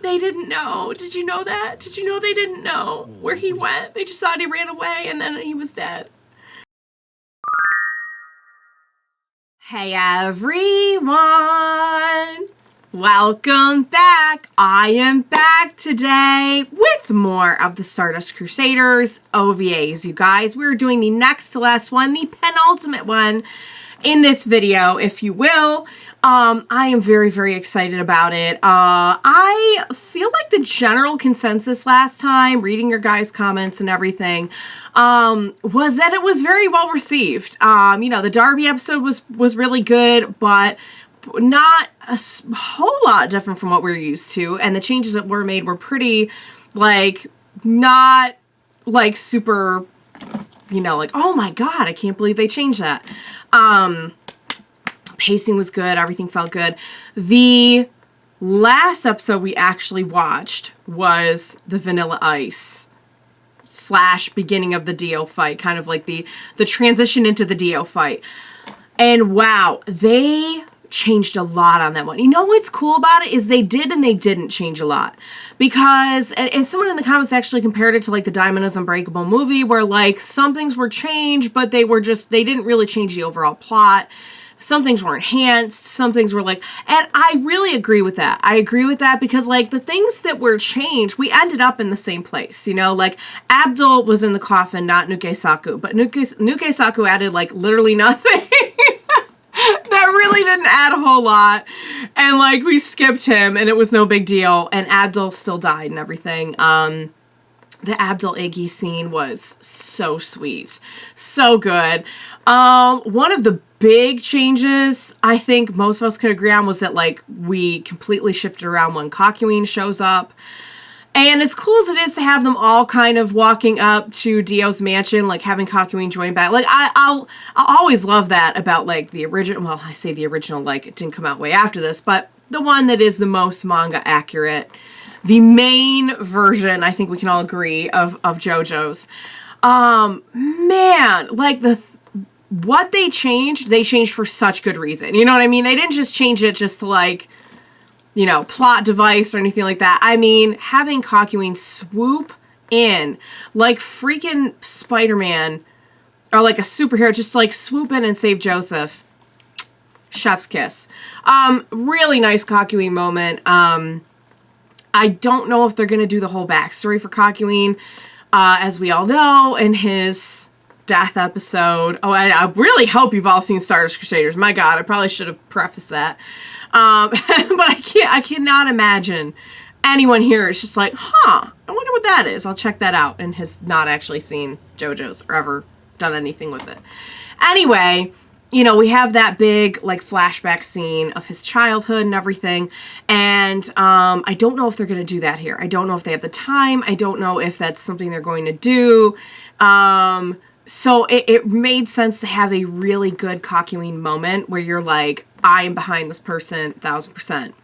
They didn't know. Did you know that? Did you know they didn't know where he went? They just thought he ran away and then he was dead. Hey everyone! Welcome back! I am back today with more of the Stardust Crusaders OVAs, you guys. We're doing the next to last one, the penultimate one in this video, if you will. I am very, very excited about it. I feel like the general consensus last time, reading your guys' comments and everything, was that it was very well received. You know, the Darby episode was really good, but not a whole lot different from what we're used to. And the changes that were made were pretty, like, not, like, super, you know, like, oh my god, I can't believe they changed that. Pacing was good. Everything felt good. The last episode we actually watched was the Vanilla Ice / beginning of the Dio fight, kind of like the transition into the Dio fight. And wow, they changed a lot on that one. You know what's cool about it is they did and they didn't change a lot. Because, and someone in the comments actually compared it to like the Diamond is Unbreakable movie, where like some things were changed, but they didn't really change the overall plot. Some things were enhanced, some things were like, and I really agree with that. I agree with that because like the things that were changed, we ended up in the same place, you know, like Abdul was in the coffin, not Nuke-Saku, but Nuke-Saku added like literally nothing. That really didn't add a whole lot. And like we skipped him and it was no big deal. And Abdul still died and everything. The Abdul Iggy scene was so sweet. So good. One of the big changes I think most of us could agree on was that like we completely shifted around when Kakyoin shows up. And as cool as it is to have them all kind of walking up to Dio's mansion, like having Kakyoin join back, like I'll always love that about like the original, well, I say the original, like it didn't come out way after this, but the one that is the most manga accurate, the main version, I think we can all agree, of JoJo's. Man, like what they changed for such good reason. You know what I mean? They didn't just change it just to like, you know, plot device or anything like that. I mean, having Kakyoin swoop in like freaking Spider-Man or like a superhero, just like swoop in and save Joseph. Chef's kiss. Really nice Kakyoin moment. I don't know if they're going to do the whole backstory for Kakyoin. As we all know, in his death episode. Oh, I really hope you've all seen Stardust Crusaders. My god, I probably should have prefaced that. But I cannot imagine anyone here is just like, huh, I wonder what that is. I'll check that out, and has not actually seen JoJo's or ever done anything with it. Anyway, you know, we have that big, like, flashback scene of his childhood and everything, and I don't know if they're going to do that here. I don't know if they have the time. I don't know if that's something they're going to do. So it made sense to have a really good Kakyoin moment where you're like, I am behind this person 1000%.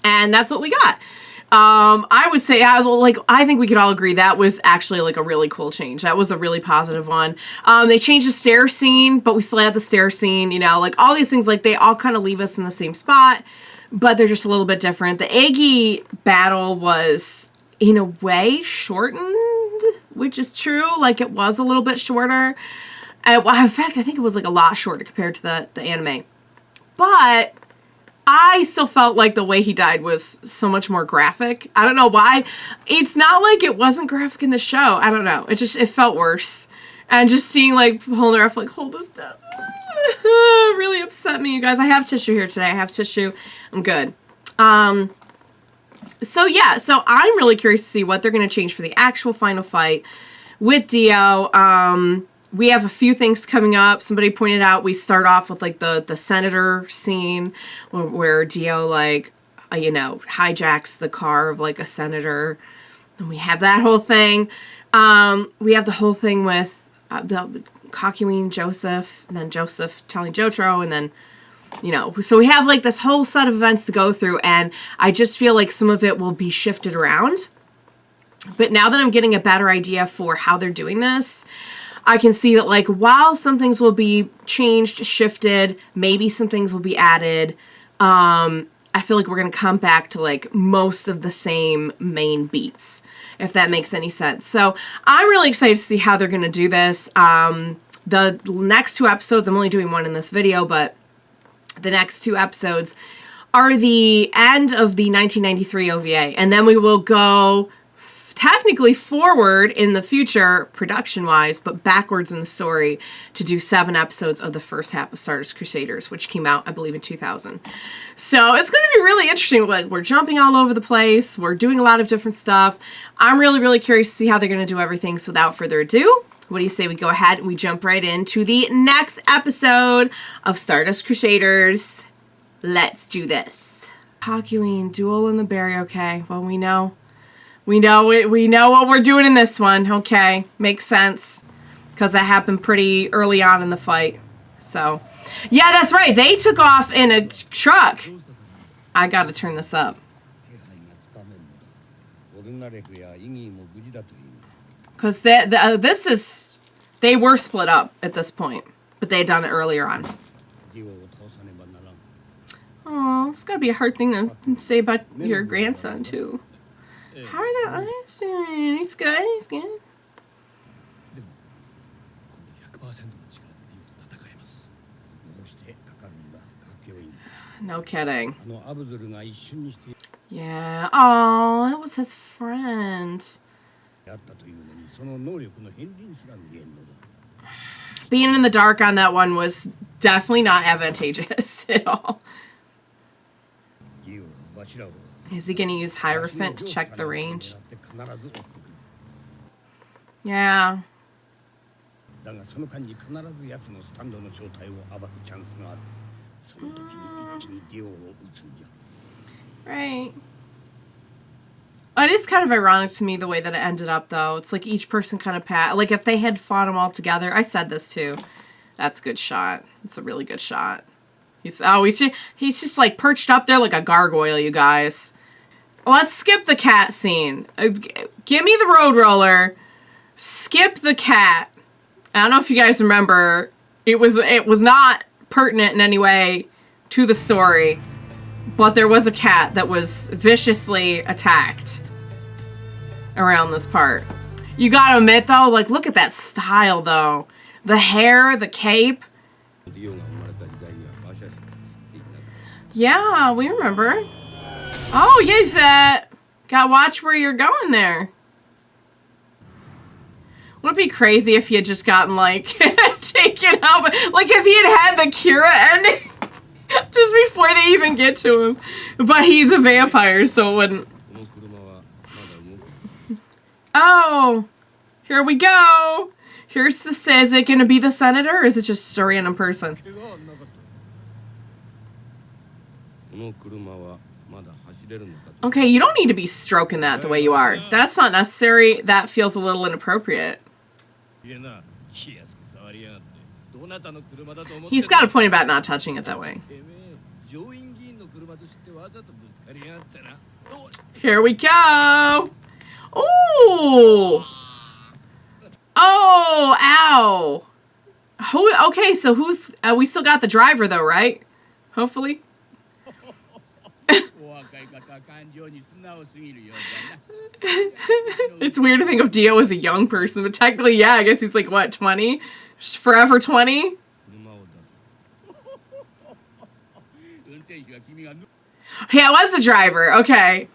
And that's what we got. I would say, I think we could all agree that was actually like a really cool change. That was a really positive one. They changed the stair scene, but we still had the stair scene, you know, like all these things, like they all kind of leave us in the same spot, but they're just a little bit different. The Iggy battle was in a way shortened, which is true. Like it was a little bit shorter. In fact, I think it was like a lot shorter compared to the anime. But I still felt like the way he died was so much more graphic. I don't know why. It's not like it wasn't graphic in the show. I don't know. It felt worse. And just seeing like Polnareff like hold his death really upset me, you guys. I have tissue here today. I have tissue. I'm good. So yeah, so I'm really curious to see what they're going to change for the actual final fight with Dio. We have a few things coming up. Somebody pointed out we start off with like the senator scene where Dio like, you know, hijacks the car of like a senator. And we have that whole thing. We have the whole thing with the Kakyoin, Joseph, and then Joseph telling Jojo, and then, you know, so we have like this whole set of events to go through, and I just feel like some of it will be shifted around. But now that I'm getting a better idea for how they're doing this, I can see that like while some things will be changed, shifted, maybe some things will be added, I feel like we're going to come back to like most of the same main beats, if that makes any sense. So I'm really excited to see how they're going to do this. The next 2 episodes, I'm only doing 1 in this video, but the next 2 episodes are the end of the 1993 OVA. And then we will go technically forward in the future, production-wise, but backwards in the story to do 7 episodes of the first half of Stardust Crusaders, which came out, I believe, in 2000. So it's going to be really interesting. Like, we're jumping all over the place. We're doing a lot of different stuff. I'm really, really curious to see how they're going to do everything. So without further ado, what do you say we go ahead and we jump right into the next episode of Stardust Crusaders? Let's do this. Kakyoin, duel in the berry. Okay, well, we know what we're doing in this one. Okay, makes sense, because that happened pretty early on in the fight. So, yeah, that's right. They took off in a truck. I gotta turn this up. Because they were split up at this point, but they had done it earlier on. Oh, it's gotta be a hard thing to say about your grandson, too. How are the others doing? He's good, he's good. No kidding. Yeah. Oh, that was his friend. Being in the dark on that one was definitely not advantageous at all. Is he going to use Hierophant to check the range? Yeah. Right. It is kind of ironic to me the way that it ended up, though. It's like each person kind of like if they had fought them all together. I said this too. That's a good shot. It's a really good shot. He's just like perched up there like a gargoyle, you guys. Let's skip the cat scene. Give me the road roller. Skip the cat. I don't know if you guys remember. It was not pertinent in any way to the story, but there was a cat that was viciously attacked around this part. You gotta admit, though, like, look at that style, though. The hair, the cape. Yeah, we remember. Oh, yes, gotta watch where you're going there. Wouldn't it be crazy if he had just gotten, like, taken out? Like, if he had the Kira ending just before they even get to him. But he's a vampire, so it wouldn't. Oh, here we go. Here's the, is it going to be the senator, or is it just a random person? Okay, you don't need to be stroking that the way you are. That's not necessary. That feels a little inappropriate. He's got a point about not touching it that way. Here we go. Ooh. Oh, ow. Okay, so who's... we still got the driver, though, right? Hopefully. It's weird to think of Dio as a young person, but technically, yeah, I guess he's like, what, 20? Just forever 20? Yeah, it was the driver. Okay.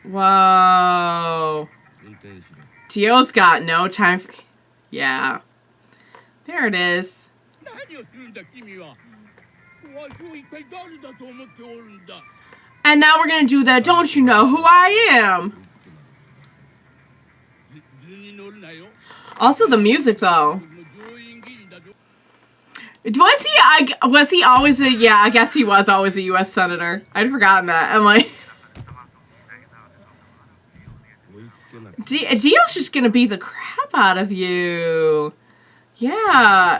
Whoa. Dio's got no time for... Yeah. There it is. And now we're going to do the don't you know who I am? Also the music, though. Was he always a... Yeah, I guess he was always a U.S. Senator. I'd forgotten that. I'm like... Dio's just going to beat the crap out of you. Yeah.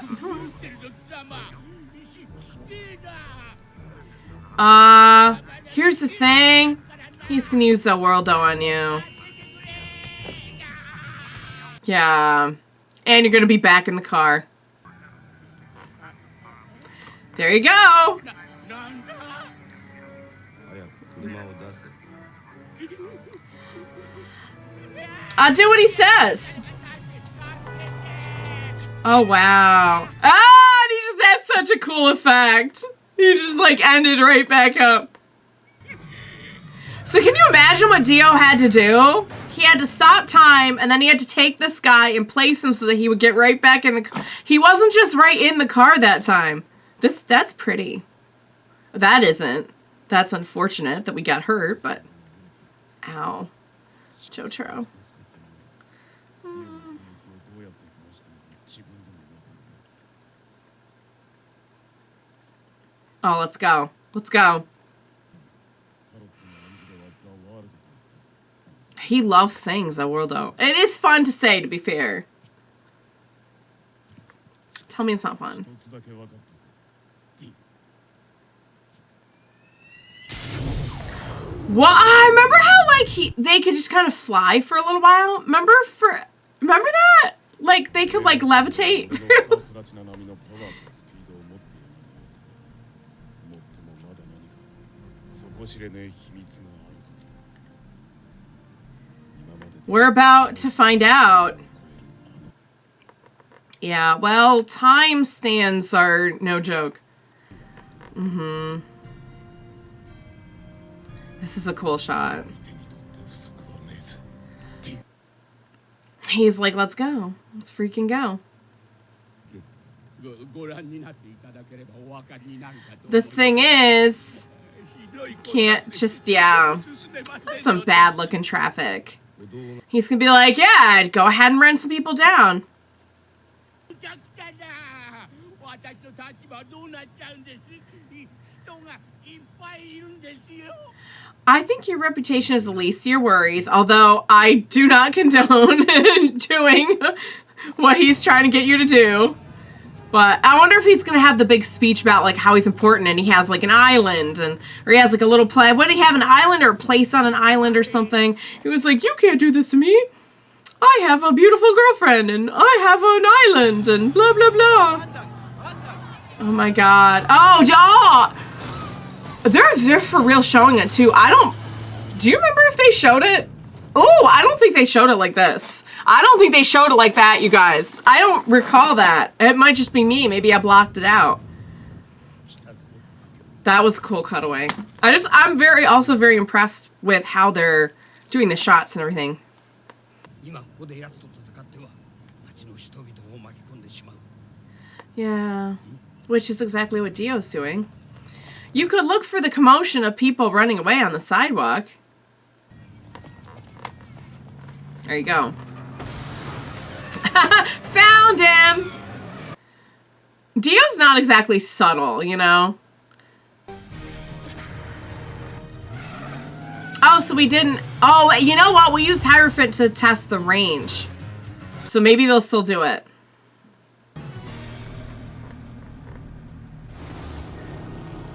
Here's the thing. He's going to use the Worldo on you. Yeah. And you're gonna be back in the car. There you go. I'll do what he says. Oh, wow. Ah, and he just had such a cool effect. He just, like, ended right back up. So can you imagine what Dio had to do? He had to stop time, and then he had to take this guy and place him so that he would get right back in the car. He wasn't just right in the car that time. That's pretty. That isn't. That's unfortunate that we got hurt, but... Ow. Jojo. Oh, let's go. Let's go. He loves saying Zaworldo. It is fun to say, to be fair. Tell me it's not fun. Well, I remember how, like, they could just kind of fly for a little while. Remember that? Like, they could, like, levitate. We're about to find out. Yeah, well, time stands are no joke. Mm-hmm. This is a cool shot. He's like, let's go. Let's freaking go. The thing is, can't just, yeah. That's some bad looking traffic. He's gonna be like, yeah, go ahead and run some people down. I think your reputation is the least of your worries, although I do not condone doing what he's trying to get you to do. But I wonder if he's going to have the big speech about, like, how he's important and he has, like, an island, or he has, like, a little play. What, did he have an island or a place on an island or something? He was like, you can't do this to me. I have a beautiful girlfriend and I have an island and blah, blah, blah. Oh, my God. Oh, y'all. They're for real showing it, too. Do you remember if they showed it? Oh, I don't think they showed it like this. I don't think they showed it like that, you guys. I don't recall that. It might just be me. Maybe I blocked it out. That was a cool cutaway. I'm also very impressed with how they're doing the shots and everything. Yeah, which is exactly what Dio's doing. You could look for the commotion of people running away on the sidewalk. There you go. Found him! Dio's not exactly subtle, you know? Oh, so we didn't... Oh, you know what? We used Hierophant to test the range. So maybe they'll still do it.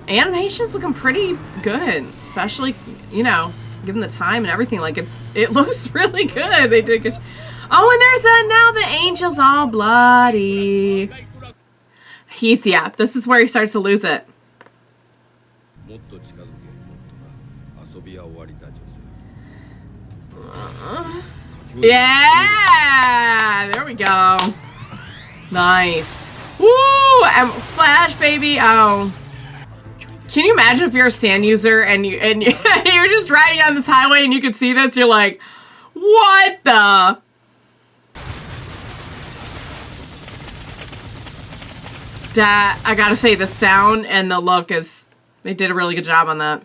Animation's looking pretty good. Especially, you know, given the time and everything. Like, it looks really good. They did good. Oh, and there's now the angel's all bloody. Yeah, this is where he starts to lose it. Yeah! There we go. Nice. Woo! And splash, baby. Oh. Can you imagine if you're a sand user and you're just riding on this highway and you can see this? You're like, what the? That, I gotta say, the sound and the look is, they did a really good job on that.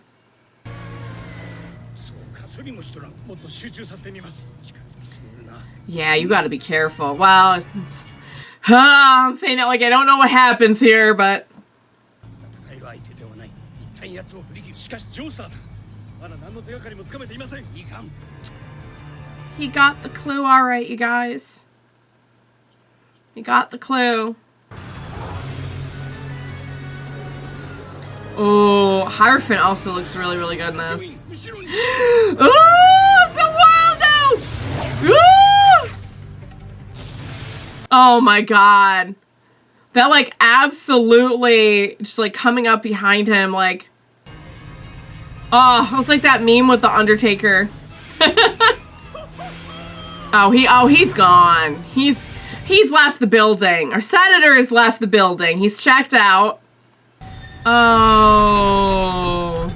Yeah, you gotta be careful. Well, I'm saying that like I don't know what happens here, but... He got the clue, alright, you guys. He got the clue. Oh, Hierophant also looks really, really good in this. Oh, the wild out! Ooh! Oh my god. That, like, absolutely just, like, coming up behind him, like... Oh, it was like that meme with the Undertaker. He's gone. He's left the building. Our senator has left the building. He's checked out. Oh.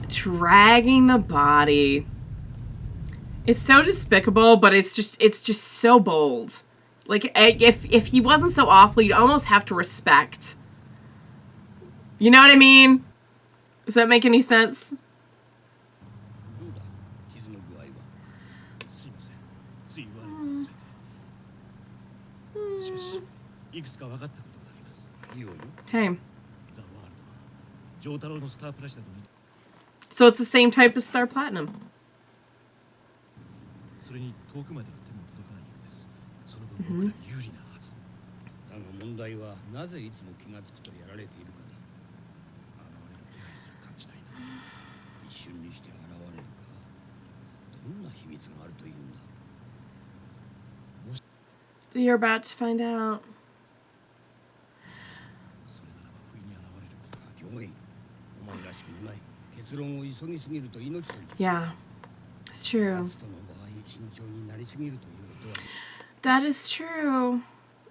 Dragging the body. It's so despicable, but it's just so bold. Like, if he wasn't so awful, you'd almost have to respect. You know what I mean? Does that make any sense? Hey. So it's the same type as Star Platinum. Mm-hmm. You're about to find out. Yeah, it's true. That is true.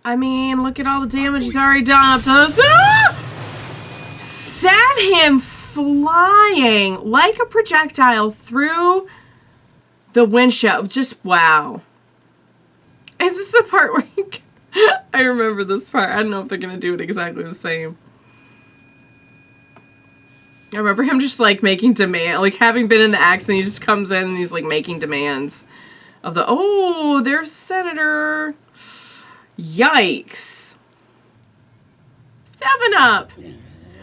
I mean, look at all the damage he's already done up to this. Ah! Sent him flying like a projectile through the windshield. Just wow. Is this the part where you... I remember this part. I don't know if they're going to do it exactly the same. I remember him just, like, making demand, like, having been in the accident, he just comes in and he's, like, making demands of the, oh, there's Senator. Yikes. 7-Up.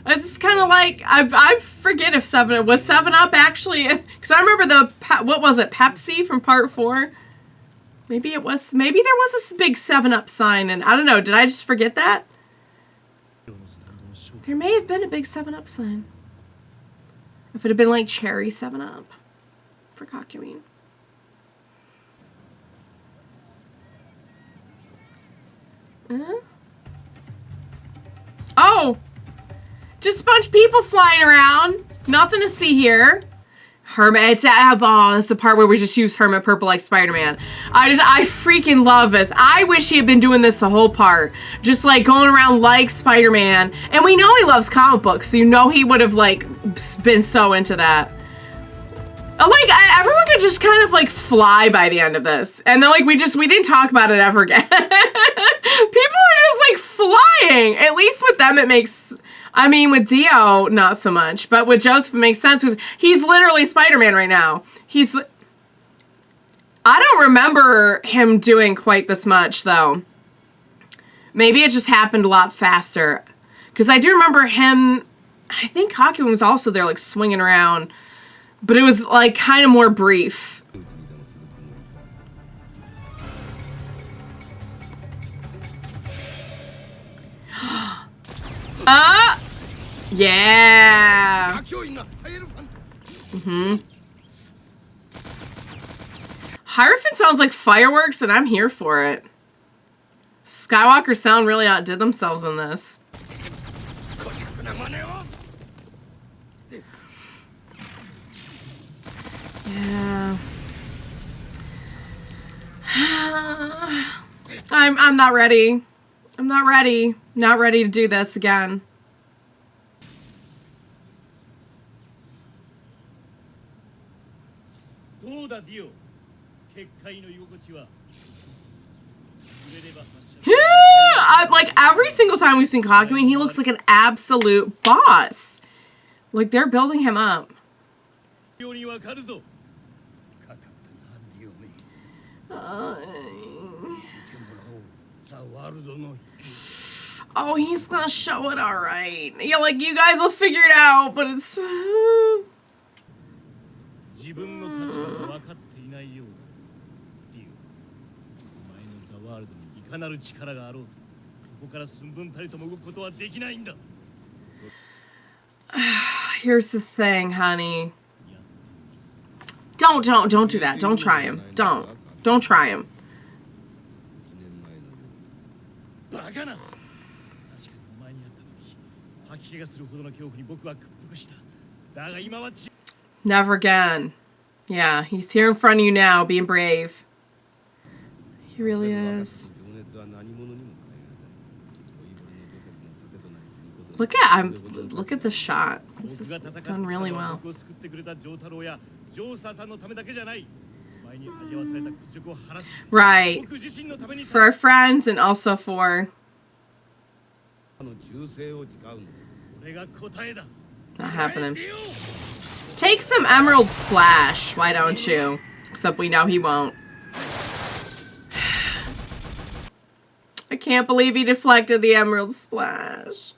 It's kind of like, I forget if 7-Up, was 7-Up actually, because I remember the, what was it, Pepsi from part 4? Maybe there was a big 7-Up sign, and I don't know, did I just forget that? There may have been a big 7-Up sign. If it had been like cherry 7-Up for Kakyoin. Oh! Just a bunch of people flying around. Nothing to see here. Hermit, that's the part where we just use Hermit Purple like Spider-Man. I freaking love this. I wish he had been doing this the whole part. Just like going around like Spider-Man. And we know he loves comic books, so you know he would have like been so into that. Like, everyone could just kind of like fly by the end of this. And then like we didn't talk about it ever again. People are just like flying. At least with them it makes... I mean, with Dio, not so much. But with Joseph, it makes sense because he's literally Spider-Man right now. I don't remember him doing quite this much, though. Maybe it just happened a lot faster. Because I do remember him... I think Kakyoin was also there, like, swinging around. But it was, like, kind of more brief. Yeah. Hierophant sounds like fireworks, and I'm here for it. Skywalker Sound really outdid themselves in this. Yeah. I'm not ready. I'm not ready. Not ready to do this again. Like every single time we've seen Kakyoin, he looks like an absolute boss. Like they're building him up. Oh, he's gonna show it all right. Yeah, like you guys will figure it out, but it's. Here's the thing, honey. Don't do that. Don't try him. Don't try him. Never again. Yeah, he's here in front of you now, being brave. He really is. Look at the shot. This is done really well. Right. For our friends and also for... Not happening. Take some Emerald Splash, why don't you? Except we know he won't. I can't believe he deflected the Emerald Splash.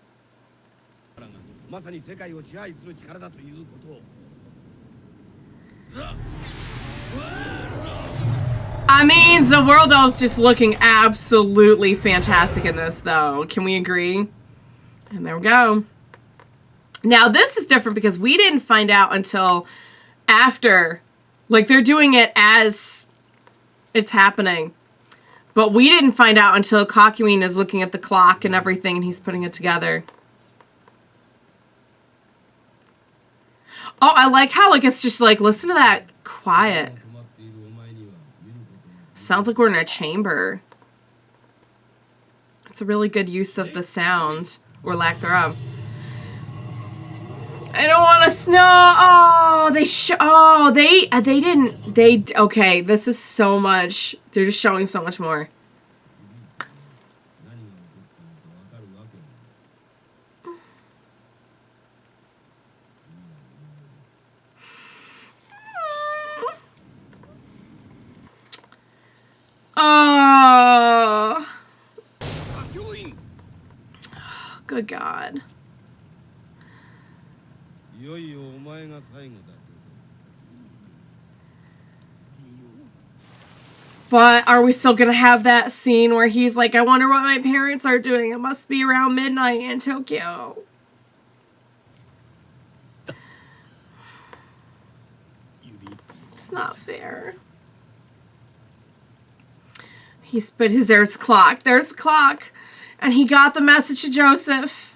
I mean, Zawardle's just looking absolutely fantastic in this, though. Can we agree? And there we go. Now, this is different because we didn't find out until after. Like, they're doing it as it's happening. But we didn't find out until Kakyoin is looking at the clock and everything, and he's putting it together. Oh, I like how, like, it's just like, listen to that quiet. Sounds like we're in a chamber. It's a really good use of the sound, or lack thereof. I don't want to snow. Oh, they didn't. Okay, this is so much. They're just showing so much more. Oh. Good God. But are we still gonna have that scene where he's like, I wonder what my parents are doing. It must be around midnight in Tokyo. It's not fair. There's the clock. There's the clock. And he got the message to Joseph.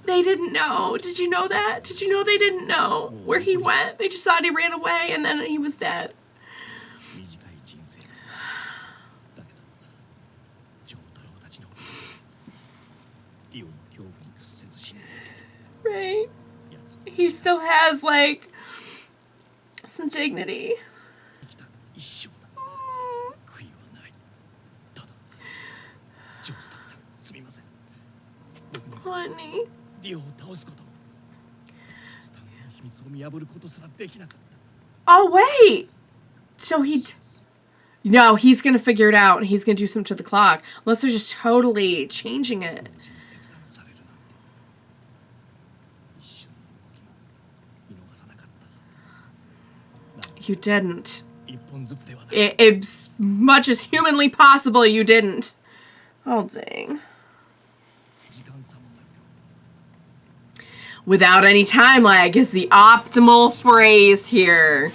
They didn't know. Did you know that? Did you know they didn't know where he went? They just thought he ran away and then he was dead. Right. He still has, like, some dignity. Honey. Oh, wait. So no, he's going to figure it out and he's going to do something to the clock. Unless they're just totally changing it. You didn't. As much as humanly possible, you didn't. Oh, dang. Without any time lag is the optimal phrase here.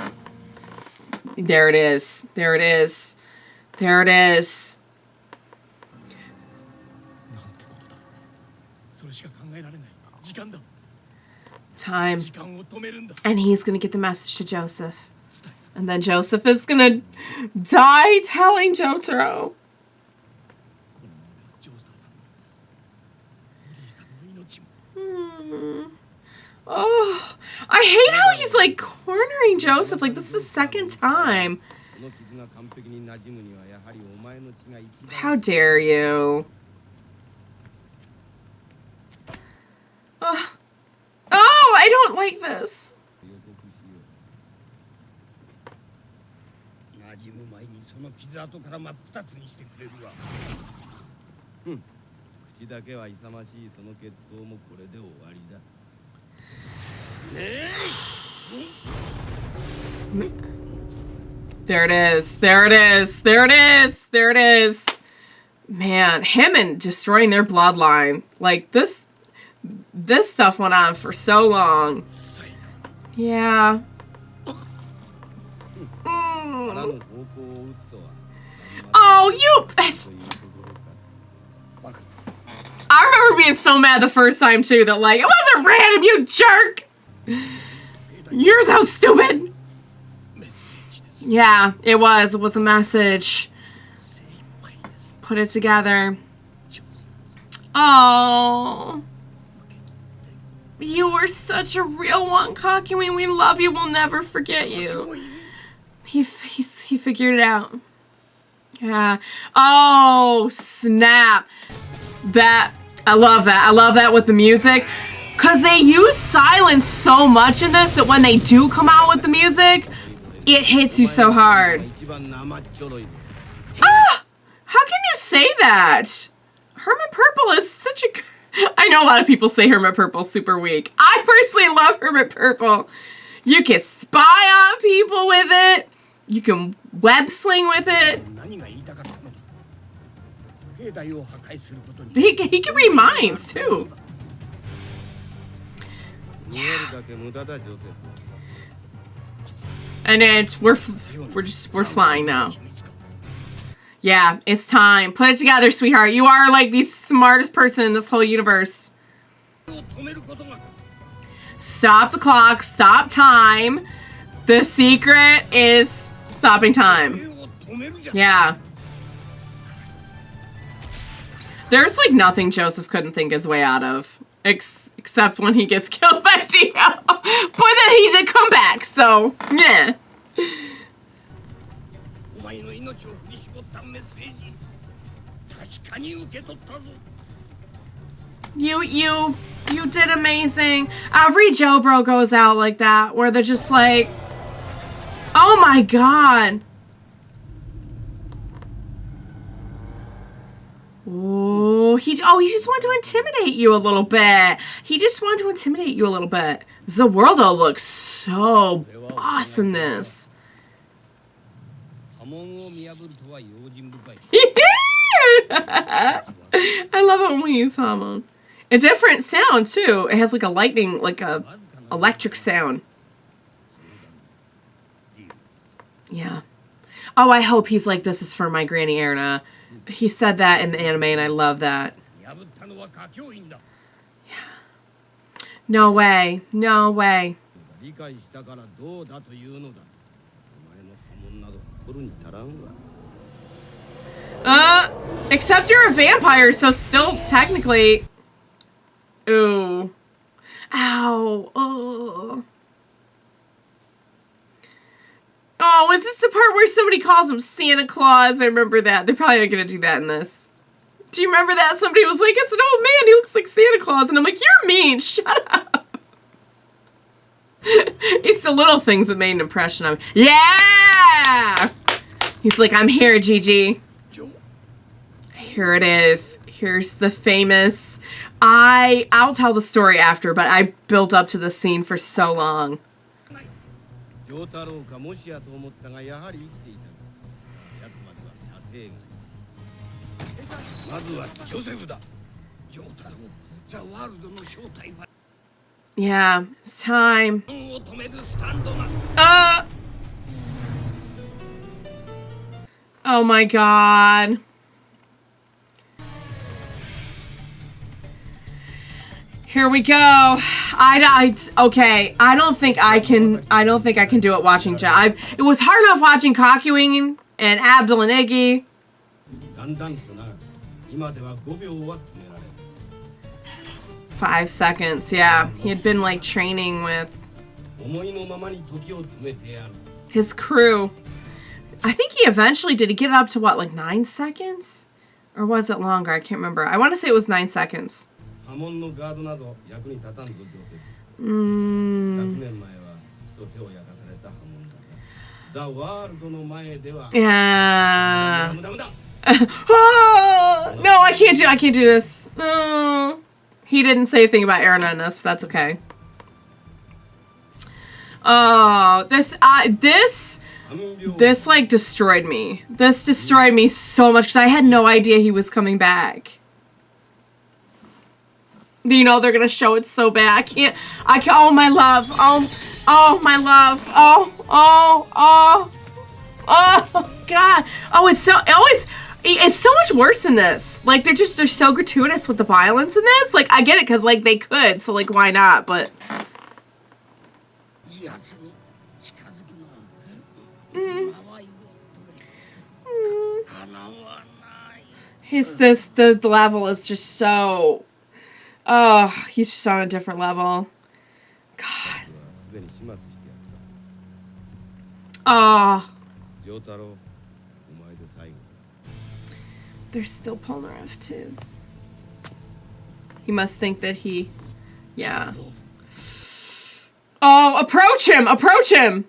There it is. There it is. There it is. Time. And he's going to get the message to Joseph. And then Joseph is going to die telling Jotaro. Oh, I hate how he's like cornering Joseph. Like, this is the second time. How dare you? Oh, I don't like this. There it is. There it is. There it is. There it is. Man, him and destroying their bloodline. Like, this This stuff went on for so long. Yeah. Mm. Oh, you... I remember being so mad the first time, too, that, like, it wasn't random, you jerk! You're so stupid! Yeah, it was. It was a message. Put it together. Oh. You were such a real one, Kakyoin. We love you. We'll never forget you. He figured it out. Yeah. Oh, snap. I love that. I love that with the music. Because they use silence so much in this that when they do come out with the music, it hits you so hard. Ah! How can you say that? Hermit Purple is such a... I know a lot of people say Hermit Purple's super weak. I personally love Hermit Purple. You can spy on people with it. You can web sling with it. He can read minds too. Yeah. And it's we're flying now. Yeah, it's time. Put it together, sweetheart. You are like the smartest person in this whole universe. Stop the clock. Stop time. The secret is stopping time. Yeah. There's like nothing Joseph couldn't think his way out of. Except when he gets killed by Dio. But then he did come back, so yeah. You did amazing. Every Jojo goes out like that, where they're just like, oh my god. Oh, he just wanted to intimidate you a little bit. He just wanted to intimidate you a little bit. Zerworldo looks so boss in this. I love it when we use Hamon. A different sound too. It has like a lightning, like a electric sound. Yeah. Oh, I hope he's like, this is for my Granny Erna. He said that in the anime, and I love that. Yeah. No way. No way. Except you're a vampire, so still technically... Ooh. Ow. Oh. Oh, is this the part where somebody calls him Santa Claus? I remember that. They're probably not going to do that in this. Do you remember that? Somebody was like, it's an old man. He looks like Santa Claus. And I'm like, you're mean. Shut up. It's the little things that made an impression on me. Yeah! He's like, I'm here, Gigi. Here it is. Here's the famous... I'll tell the story after, but I built up to the scene for so long. Yeah, it's time. Oh my god. Here we go. Okay. I don't think I can do it watching it was hard enough watching Kakyoin and Abdul and Iggy. 5 seconds, yeah. He had been like training with his crew. I think he eventually, did he get it up to what, like 9 seconds? Or was it longer? I can't remember. I want to say it was 9 seconds. Yeah. Oh, no, I can't do this. Oh. He didn't say a thing about Erna in this, but that's okay. Oh, this like destroyed me. This destroyed me so much because I had no idea he was coming back. You know they're gonna show it so bad. I can't, oh my love. Oh my love. Oh God. Oh, it's so much worse in this. Like they're so gratuitous with the violence in this. Like I get it because like they could, so like why not? But the level is just so, oh, he's just on a different level. God. Oh. There's still Polnareff too. He must think that he, yeah. Oh, approach him! Approach him!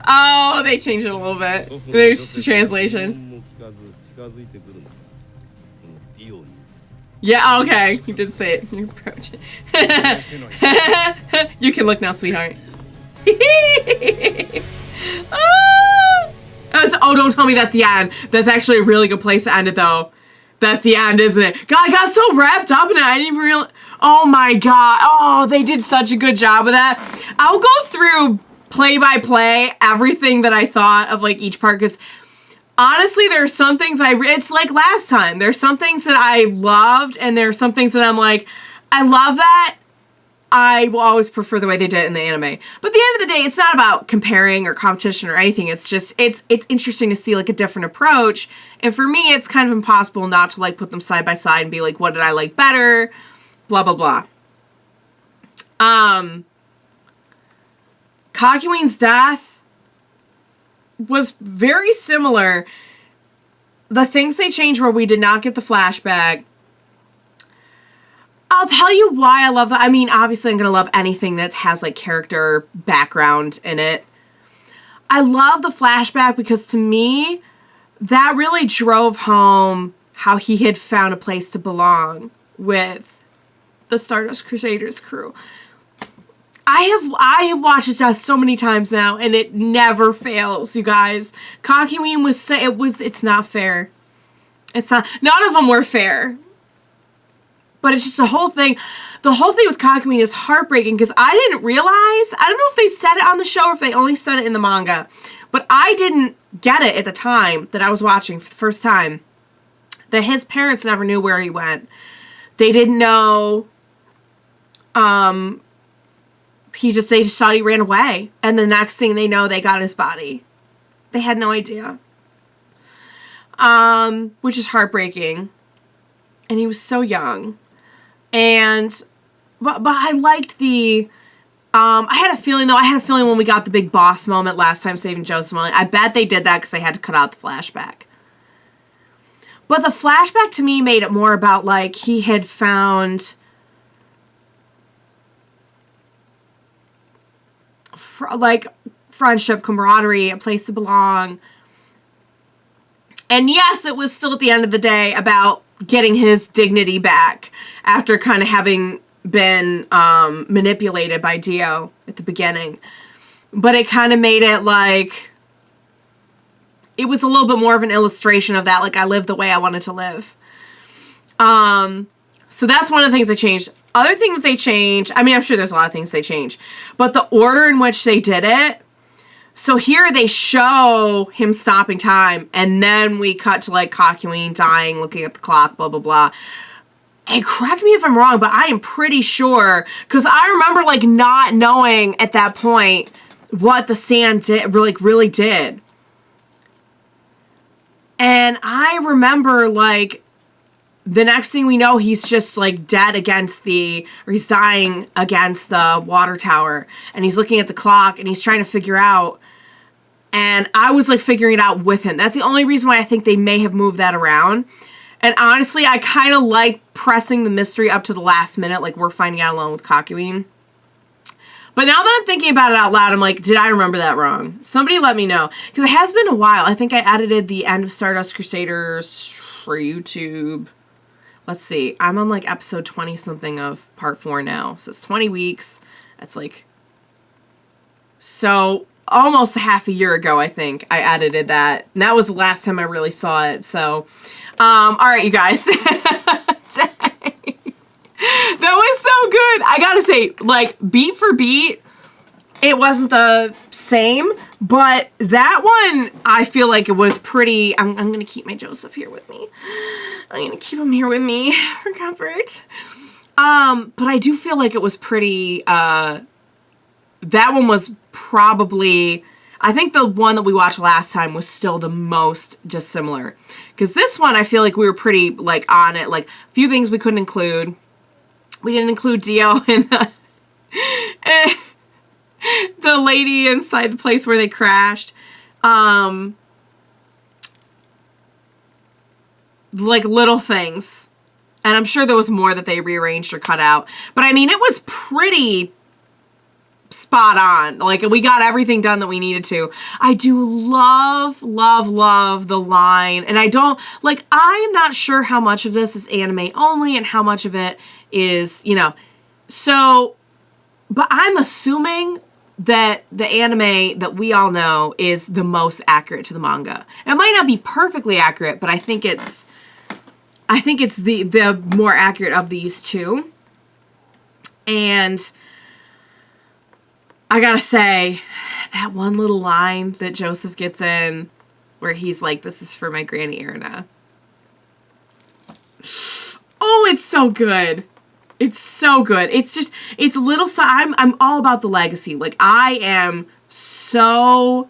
Oh, they changed it a little bit. There's translation. Yeah, okay. You did say it. You approach it. You can look now, sweetheart. Oh, don't tell me that's the end. That's actually a really good place to end it, though. That's the end, isn't it? God, I got so wrapped up in it. I didn't even realize. Oh, my God. Oh, they did such a good job of that. I'll go through play by play everything that I thought of, like, each part, because honestly, there are some things it's like last time. There's some things that I loved, and there are some things that I'm like, I love that. I will always prefer the way they did it in the anime. But at the end of the day, it's not about comparing or competition or anything. It's just, it's interesting to see, like, a different approach. And for me, it's kind of impossible not to, like, put them side by side and be like, what did I like better? Blah, blah, blah. Kakyoin's death was very similar. The things they changed were we did not get the flashback. I'll tell you why I love that. I mean, obviously I'm going to love anything that has, like, character background in it. I love the flashback because, to me, that really drove home how he had found a place to belong with the Stardust Crusaders crew. I have watched this death so many times now, and it never fails, you guys. Kakyoin it's not fair. It's not, none of them were fair. But it's just the whole thing with Kakyoin is heartbreaking because I didn't realize, I don't know if they said it on the show or if they only said it in the manga, but I didn't get it at the time that I was watching for the first time, that his parents never knew where he went. They didn't know, they just thought he ran away. And the next thing they know, they got his body. They had no idea. Which is heartbreaking. And he was so young. And, but I liked the, I had a feeling when we got the big boss moment last time saving Joseph, I bet they did that because they had to cut out the flashback. But the flashback to me made it more about, like, he had found, like, friendship, camaraderie, a place to belong. And yes, it was still at the end of the day about getting his dignity back after kind of having been manipulated by Dio at the beginning. But it kind of made it like, it was a little bit more of an illustration of that, like, I lived the way I wanted to live. So that's one of the things they changed. Other thing that they changed, I mean, I'm sure there's a lot of things they changed, but the order in which they did it, so here they show him stopping time, and then we cut to, like, Kakyoin dying, looking at the clock, blah, blah, blah. And correct me if I'm wrong, but I am pretty sure, because I remember, like, not knowing at that point what the sand did, really did. And I remember, like, the next thing we know, he's just, like, dead against or he's dying against the water tower. And he's looking at the clock, and he's trying to figure out. And I was, like, figuring it out with him. That's the only reason why I think they may have moved that around. And honestly, I kind of like pressing the mystery up to the last minute, like we're finding out along with Kakyoin. But now that I'm thinking about it out loud, I'm like, did I remember that wrong? Somebody let me know. Because it has been a while. I think I edited the end of Stardust Crusaders for YouTube. Let's see. I'm on, like, episode 20-something of part 4 now. So it's 20 weeks. That's, like... So, almost a half a year ago, I think, I edited that. And that was the last time I really saw it. So, alright, you guys. That was so good. I gotta say, like, beat for beat, it wasn't the same, but that one, I feel like it was pretty... I'm gonna keep my Joseph here with me. I'm gonna keep him here with me for comfort. But I do feel like it was pretty... that one was probably... I think the one that we watched last time was still the most dissimilar. Because this one, I feel like we were pretty, like, on it. Like, a few things we couldn't include. We didn't include Dio in the lady inside the place where they crashed. Like, little things. And I'm sure there was more that they rearranged or cut out. But, I mean, it was pretty... spot on. Like, we got everything done that we needed to. I do love, love, love the line. And I don't, like, I'm not sure how much of this is anime only and how much of it is, you know. So, but I'm assuming that the anime that we all know is the most accurate to the manga. It might not be perfectly accurate, but I think it's the more accurate of these two. And I gotta say, that one little line that Joseph gets in, where he's like, "This is for my Granny Erna." Oh, it's so good. It's so good. It's just, it's little, I'm all about the legacy. Like, I am so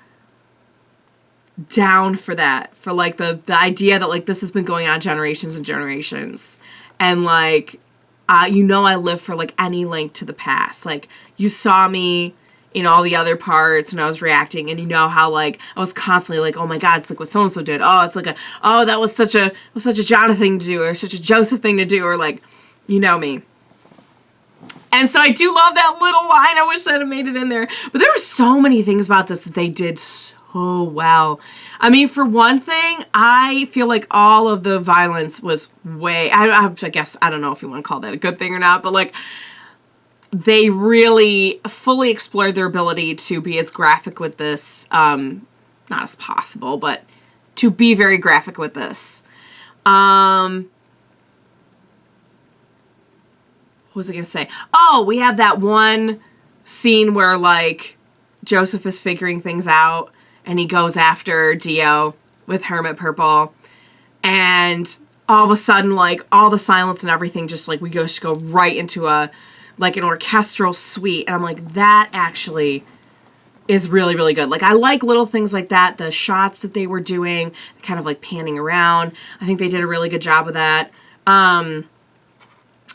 down for that. For, like, the idea that, like, this has been going on generations and generations. And, like, you know I live for, like, any link to the past. Like, you saw me in all the other parts when I was reacting, and you know how, like, I was constantly like, oh my god, it's like what so-and-so did. Oh, it's like that was such a Jonathan thing to do, or such a Joseph thing to do, or, like, you know me. And so I do love that little line. I wish that had made it in there. But there were so many things about this that they did so well. I mean, for one thing, I feel like all of the violence was way... I guess, I don't know if you want to call that a good thing or not, but, like, they really fully explored their ability to be as graphic with this, not as possible, but to be very graphic with this. What was I going to say? Oh, we have that one scene where, like, Joseph is figuring things out, and he goes after Dio with Hermit Purple, and all of a sudden, like, all the silence and everything, just, like, we just go right into a... like an orchestral suite, and I'm like, that actually is really, really good. Like, I like little things like that, the shots that they were doing, kind of like panning around. I think they did a really good job of that.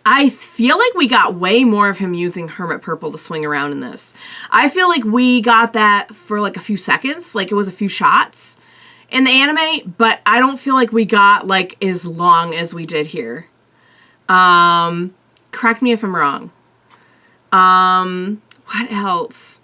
I feel like we got way more of him using Hermit Purple to swing around in this. I feel like we got that for like a few seconds, like it was a few shots in the anime, but I don't feel like we got like as long as we did here. Correct me if I'm wrong. What else?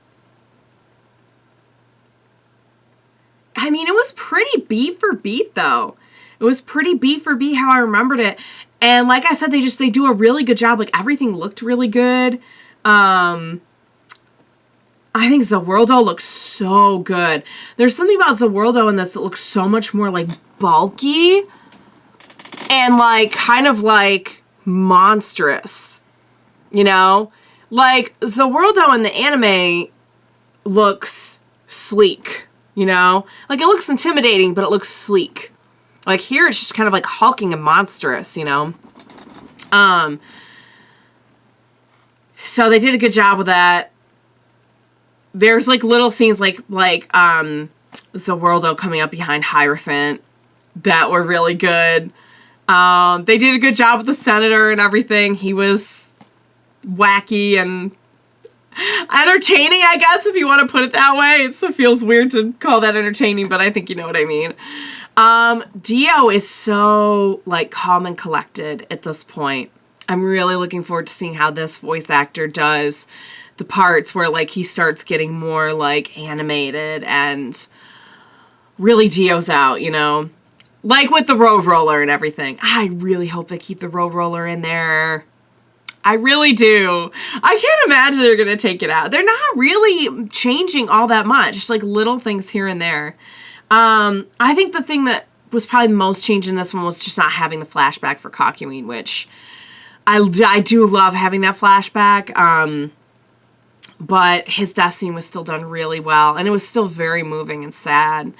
I mean, it was pretty beat for beat, though. It was pretty beat for beat how I remembered it. And like I said, they do a really good job. Like, everything looked really good. I think Zawurldo looks so good. There's something about Zawurldo in this that looks so much more, like, bulky. And, like, kind of, like, monstrous. You know? Like, Zawurldo in the anime looks sleek. You know? Like, it looks intimidating, but it looks sleek. Like, here it's just kind of, like, hulking and monstrous, you know? So they did a good job with that. There's, like, little scenes like Zawurldo coming up behind Hierophant that were really good. They did a good job with the Senator and everything. He was wacky and entertaining, I guess, if you want to put it that way. It feels weird to call that entertaining, but I think you know what I mean. Dio is so, like, calm and collected at this point. I'm really looking forward to seeing how this voice actor does the parts where, like, he starts getting more, like, animated and really Dio's out, you know? Like with the road roller and everything. I really hope they keep the road roller in there. I really do. I can't imagine they're going to take it out. They're not really changing all that much. Just, like, little things here and there. I think the thing that was probably the most changed in this one was just not having the flashback for Kakyoin, which I do love having that flashback. But his death scene was still done really well, and it was still very moving and sad.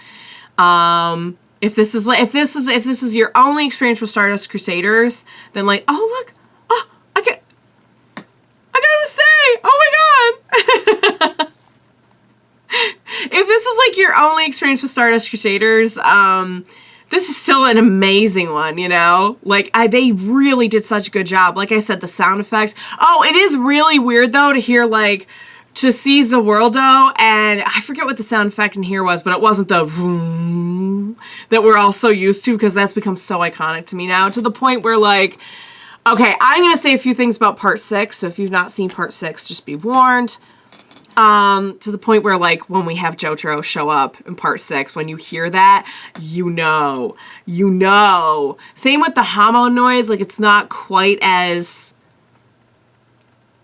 If this is your only experience with Stardust Crusaders, then like, oh look, oh I gotta say, oh my god. If this is like your only experience with Stardust Crusaders, this is still an amazing one, you know? Like, they really did such a good job. Like I said, the sound effects. Oh, it is really weird, though, to hear, like, to see Zawirldo, and I forget what the sound effect in here was, but it wasn't the vroom that we're all so used to, because that's become so iconic to me now, to the point where, like, okay, I'm going to say a few things about Part 6, so if you've not seen Part 6, just be warned. To the point where, like, when we have Jojo show up in Part 6, when you hear that, you know. Same with the Hamo noise, like, it's not quite as,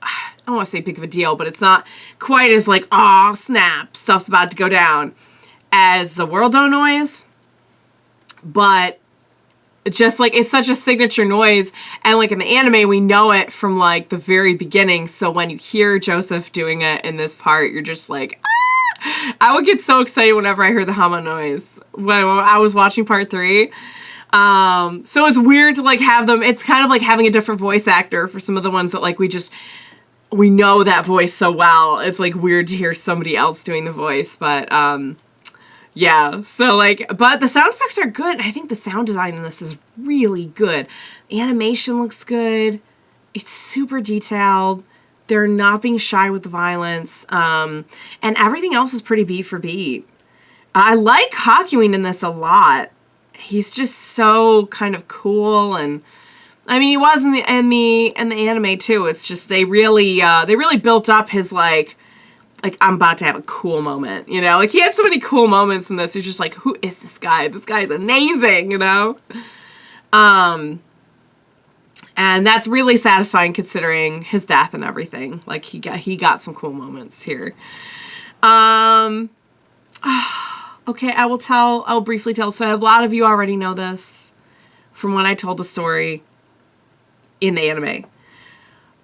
I don't want to say big of a deal, but it's not quite as, like, aw, snap, stuff's about to go down, as the Zawirldo noise. But just, like, it's such a signature noise, and, like, in the anime, we know it from, like, the very beginning, so when you hear Joseph doing it in this part, you're just like, ah! I would get so excited whenever I heard the Hama noise when I was watching Part 3. So it's weird to, like, have them, it's kind of like having a different voice actor for some of the ones that, like, we know that voice so well. It's, like, weird to hear somebody else doing the voice, but, yeah, so, like, but the sound effects are good. I think the sound design in this is really good. The animation looks good. It's super detailed. They're not being shy with the violence. And everything else is pretty beat for beat. I like Kakyoin in this a lot. He's just so kind of cool, and I mean, he was in the anime too. It's just they really built up his like I'm about to have a cool moment, you know? Like, he had so many cool moments in this. You're just like, who is this guy? This guy's amazing, you know? And that's really satisfying considering his death and everything. Like, he got some cool moments here. Okay, I'll briefly tell. So a lot of you already know this from when I told the story in the anime.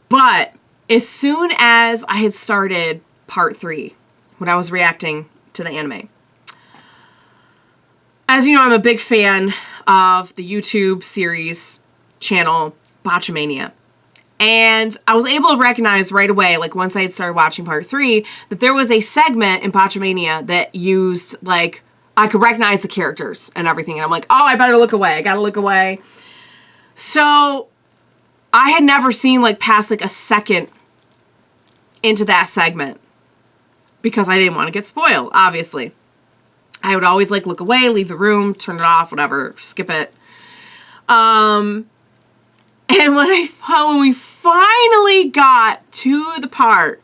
But as soon as I had started Part 3, when I was reacting to the anime. As you know, I'm a big fan of the YouTube series channel Botchamania. And I was able to recognize right away, like once I had started watching Part 3, that there was a segment in Botchamania that used, like, I could recognize the characters and everything. And I'm like, oh, I better look away. I gotta look away. So I had never seen, like, past, like, a second into that segment, because I didn't want to get spoiled, obviously. I would always, like, look away, leave the room, turn it off, whatever, skip it. And when we finally got to the part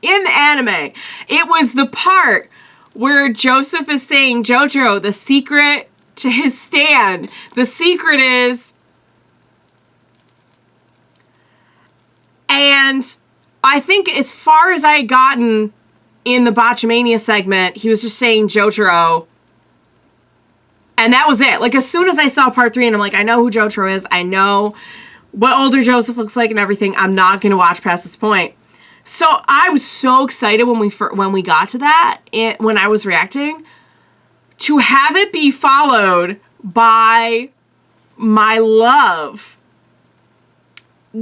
in the anime, it was the part where Joseph is saying, Jojo, the secret to his stand, the secret is, and I think as far as I had gotten in the Botchamania segment, he was just saying Jojo, and that was it. Like, as soon as I saw Part 3, and I'm like, I know who Jojo is, I know what older Joseph looks like and everything, I'm not going to watch past this point. So I was so excited when we got to that, when I was reacting, to have it be followed by my love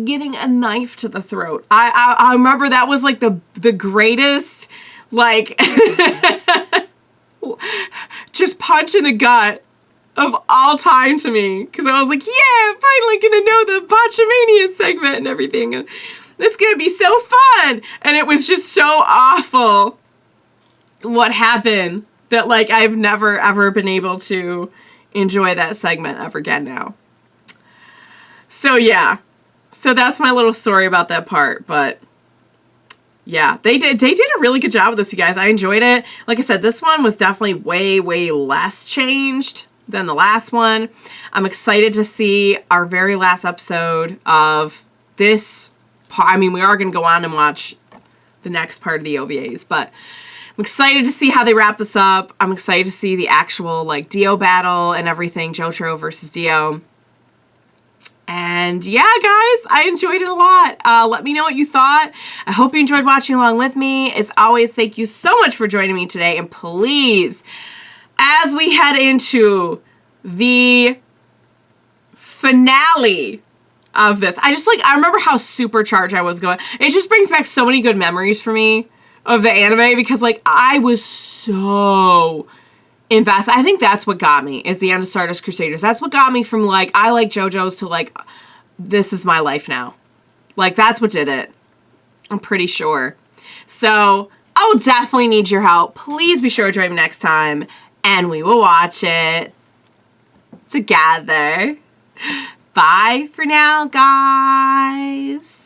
getting a knife to the throat. I remember that was like the greatest, like, just punch in the gut of all time to me. Because I was like, yeah, I'm finally going to know the Botchamania segment and everything. And it's going to be so fun. And it was just so awful what happened that, like, I've never, ever been able to enjoy that segment ever again now. So, yeah. So that's my little story about that part, but yeah, they did a really good job with this, you guys. I enjoyed it. Like I said, this one was definitely way, way less changed than the last one. I'm excited to see our very last episode of this part. I mean, we are going to go on and watch the next part of the OVAs, but I'm excited to see how they wrap this up. I'm excited to see the actual, like, Dio battle and everything, Jojo versus Dio. And yeah, guys, I enjoyed it a lot. Let me know what you thought. I hope you enjoyed watching along with me. As always, thank you so much for joining me today. And please, as we head into the finale of this, I remember how supercharged I was going. It just brings back so many good memories for me of the anime because, like, I was so invested. I think that's what got me, is the end of Stardust Crusaders. That's what got me from, like, I like JoJo's to, like, this is my life now. Like, that's what did it. I'm pretty sure. So, I will definitely need your help. Please be sure to join me next time, and we will watch it together. Bye for now, guys.